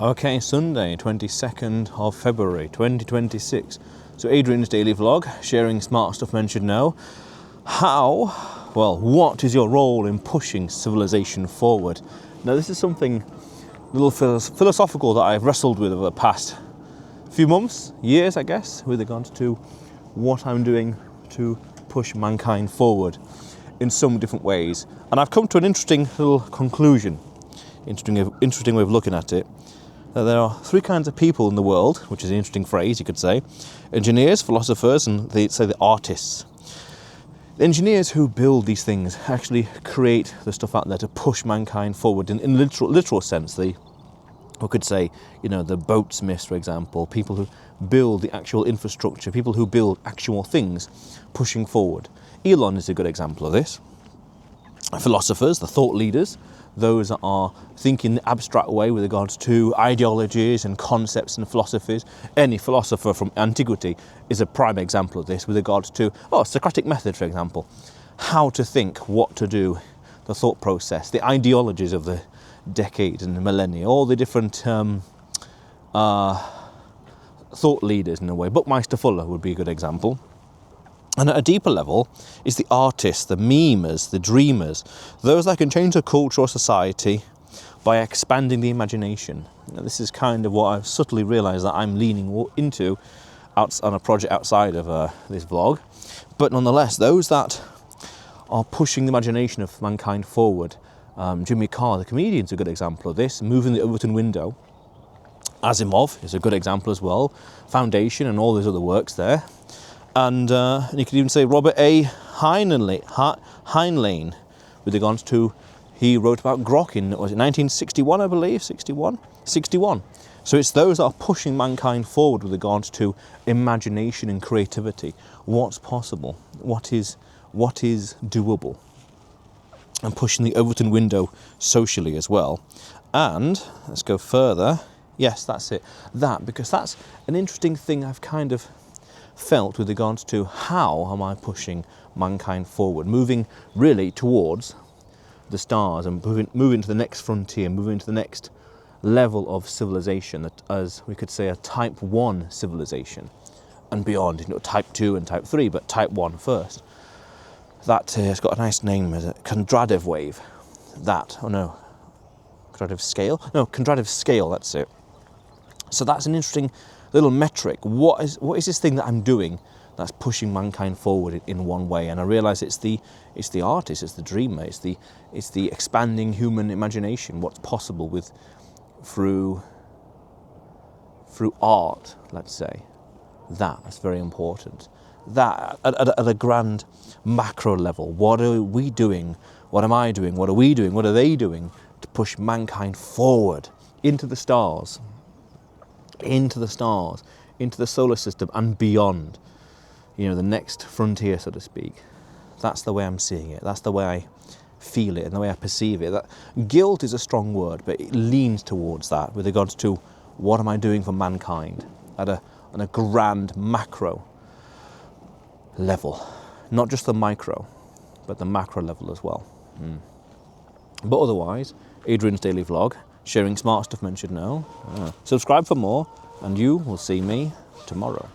Okay, Sunday, 22nd of February 2026. So Adrian's daily vlog, sharing smart stuff men should know. What is your role in pushing civilization forward? Now this is something a little philosophical that I've wrestled with over the past few months, years I guess, with regards to what I'm doing to push mankind forward in some different ways. And I've come to an interesting little conclusion, interesting way of looking at it. That there are three kinds of people in the world, which is an interesting phrase, you could say. Engineers, philosophers, and they say the artists. The engineers who build these things actually create the stuff out there to push mankind forward in literal sense. We could say, the boatsmiths, for example, people who build the actual infrastructure, people who build actual things, pushing forward. Elon is a good example of this. Philosophers, the thought leaders, those that are thinking the abstract way with regards to ideologies and concepts and philosophies. Any philosopher from antiquity is a prime example of this with regards to, Socratic method, for example. How to think, what to do, the thought process, the ideologies of the decades and the millennia, all the different thought leaders in a way. Buckminster Fuller would be a good example. And at a deeper level is the artists, the memers, the dreamers, those that can change a culture or society by expanding the imagination. Now, this is kind of what I've subtly realised that I'm leaning into on a project outside of this vlog. But nonetheless, those that are pushing the imagination of mankind forward. Jimmy Carr, the comedian, is a good example of this, moving the Overton window. Asimov is a good example as well, Foundation and all those other works there. And you could even say Robert A. Heinlein, with regards to, he wrote about grok in, 1961, I believe, 61? So it's those that are pushing mankind forward with regards to imagination and creativity. What's possible? What is doable? And pushing the Overton window socially as well. And, let's go further. Yes, that's it. Because that's an interesting thing I've kind of felt with regards to how am I pushing mankind forward, moving really towards the stars and moving to the next frontier, moving to the next level of civilization, that, as we could say, a type 1 civilization and beyond, type 2 and type 3, but type 1 first. That has got a nice name, is it? Kondrativ wave. Kondrativ scale, that's it. So that's an interesting little metric. What is this thing that I'm doing that's pushing mankind forward in one way? And I realise it's the artist, it's the dreamer, it's the expanding human imagination. What's possible through art, let's say. That's very important. That at a grand macro level. What are we doing? What am I doing? What are we doing? What are they doing to push mankind forward into the stars? Into the solar system and beyond, the next frontier, so to speak. That's the way I'm seeing it. That's the way I feel it and the way I perceive it. That guilt is a strong word, but it leans towards that with regards to what am I doing for mankind on a grand macro level, not just the micro, but the macro level as well. But otherwise, Adrian's daily vlog, sharing smart stuff men should know. Subscribe for more, and you will see me tomorrow.